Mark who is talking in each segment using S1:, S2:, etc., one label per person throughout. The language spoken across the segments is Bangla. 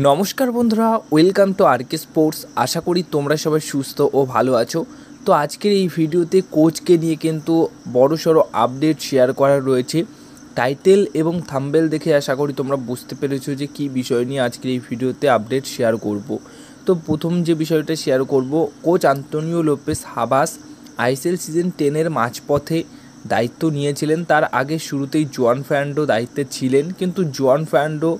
S1: নমস্কার বন্ধুরা, ওয়েলকাম টু আরকে স্পোর্টস। আশা করি তোমরা সবাই সুস্থ ও ভালো আছো। তো আজকের এই ভিডিওতে কোচকে নিয়ে কিন্তু বড়সড় আপডেট শেয়ার করা রয়েছে। টাইটেল এবং থাম্বনেল দেখে আশা করি তোমরা বুঝতে পেরেছো যে কী বিষয় নিয়ে আজকের এই ভিডিওতে আপডেট শেয়ার করব। তো প্রথম যে বিষয়টা শেয়ার করব, coach Antonio Lopez Habas ISL season 10-এর মাঝপথে দায়িত্ব নিয়েছিলেন। তার আগে শুরুতেই জোয়ান ফার্নান্ডো দায়িত্বে ছিলেন, কিন্তু জোয়ান ফার্নান্ডো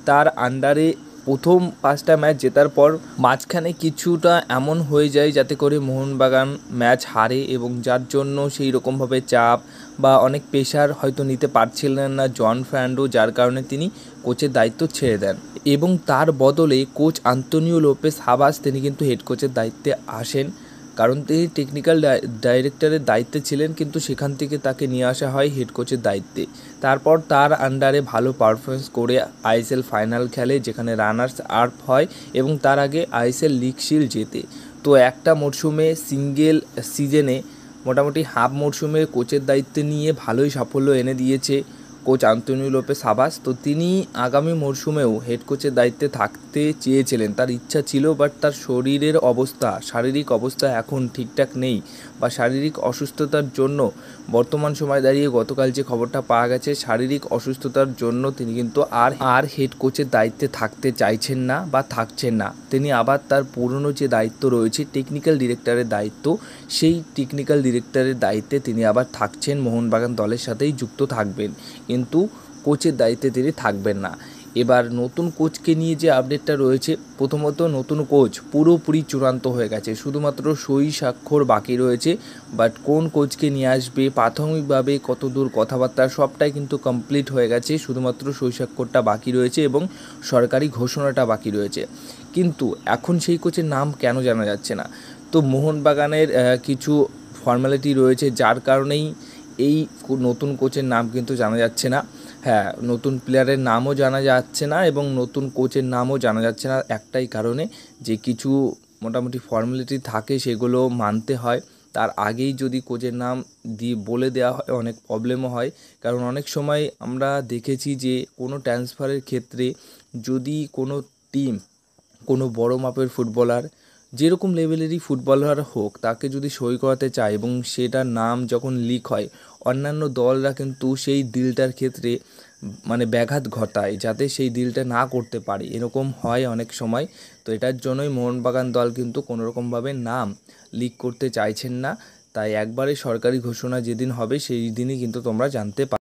S1: তার আন্ডারে প্রথম 5টা ম্যাচ জেতার পর মাঝখানে কিছুটা এমন হয়ে যায় যাতে করে মোহনবাগান ম্যাচ হারে, এবং যার জন্য সেই রকমভাবে চাপ বা অনেক প্রেশার হয়তো নিতে পারছিলেন না জন ফার্নান্ডো, যার কারণে তিনি কোচের দায়িত্ব ছেড়ে দেন এবং তার বদলে কোচ আন্তোনিও লোপেস হাবাস তিনি কিন্তু হেড কোচের দায়িত্বে আসেন। কারণ তিনি টেকনিক্যাল ডাইরেক্টরের দায়িত্বে ছিলেন, কিন্তু সেখান থেকে তাকে নিয়ে আসা হয় হেড কোচের দায়িত্বে। তারপর তার আন্ডারে ভালো পারফরমেন্স করে আইএসএল ফাইনাল খেলে, যেখানে রানার্স আপ হয় এবং তার আগে আইএসএল লিগ শিল্ড জেতে। তো একটা মরশুমে সিঙ্গেল সিজনে মোটামুটি হাফ মরশুমে কোচের দায়িত্ব নিয়ে ভালোই সাফল্য এনে দিয়েছে কোচ আন্তোনিও লোপেস হাবাস। তো তিনি আগামী মরশুমেও হেড কোচের দায়িত্বে থাকতে চেয়েছিলেন, তার ইচ্ছা ছিল, বাট তার শরীরের অবস্থা, শারীরিক অবস্থা এখন ঠিকঠাক নেই, বা শারীরিক অসুস্থতার জন্য বর্তমান সময় দাঁড়িয়ে গতকাল যে খবরটা পাওয়া গেছে, শারীরিক অসুস্থতার জন্য তিনি কিন্তু আর হেড কোচের দায়িত্বে থাকতে চাইছেন না বা থাকছেন না। তিনি আবার তার পুরনো যে দায়িত্ব রয়েছে টেকনিক্যাল ডিরেক্টরের দায়িত্ব, সেই টেকনিক্যাল ডিরেক্টরের দায়িত্বে তিনি আবার থাকছেন, মোহনবাগান দলের সাথেই যুক্ত থাকবেন, কিন্তু কোচের দায়িত্বে তিনি থাকবেন না। এবার নতুন কোচকে নিয়ে যে আপডেটটা রয়েছে, প্রথমত নতুন কোচ পুরোপুরি চূড়ান্ত হয়ে গেছে, শুধুমাত্র সই স্বাক্ষর বাকি রয়েছে। বাট কোন কোচকে নিয়ে আসবে, প্রাথমিকভাবে কতদূর কথাবার্তা, সবটাই কিন্তু কমপ্লিট হয়ে গেছে, শুধুমাত্র সই স্বাক্ষরটা বাকি রয়েছে এবং সরকারি ঘোষণাটা বাকি রয়েছে। কিন্তু এখন সেই কোচের নাম কেন জানা যাচ্ছে না? তো মোহনবাগানের কিছু ফর্মালিটি রয়েছে, যার কারণেই এই নতুন কোচের নাম কিন্তু জানা যাচ্ছে না। হ্যাঁ, নতুন প্লেয়ারের নামও জানা যাচ্ছে না এবং নতুন কোচের নামও জানা যাচ্ছে না, একটাই কারণে যে কিছু মোটামুটি ফর্মালিটি থাকে, সেগুলো মানতে হয়। তার আগেই যদি কোচের নাম বলে দেওয়া হয়, অনেক প্রবলেমও হয়। কারণ অনেক সময় আমরা দেখেছি যে কোনো ট্রান্সফারের ক্ষেত্রে যদি কোনো টিম, কোনো বড় মাপের ফুটবলার, যেরকম লেভেলেরই ফুটবলার হোক, তাকে যদি সই করাতে চায় এবং সেটার নাম যখন লিক হয়, অন্যান্য দলরা কিন্তু সেই ডিলটার ক্ষেত্রে মানে ব্যাঘাত ঘটায়, যাতে সেই ডিলটা না করতে পারে, এরকম হয় অনেক সময়। তো এটার জন্যই মোহনবাগান দল কিন্তু কোনোরকমভাবে নাম লিক করতে চাইছেন না। তাই একবারে সরকারি ঘোষণা যেদিন হবে সেই দিনই কিন্তু তোমরা জানতে পারবে।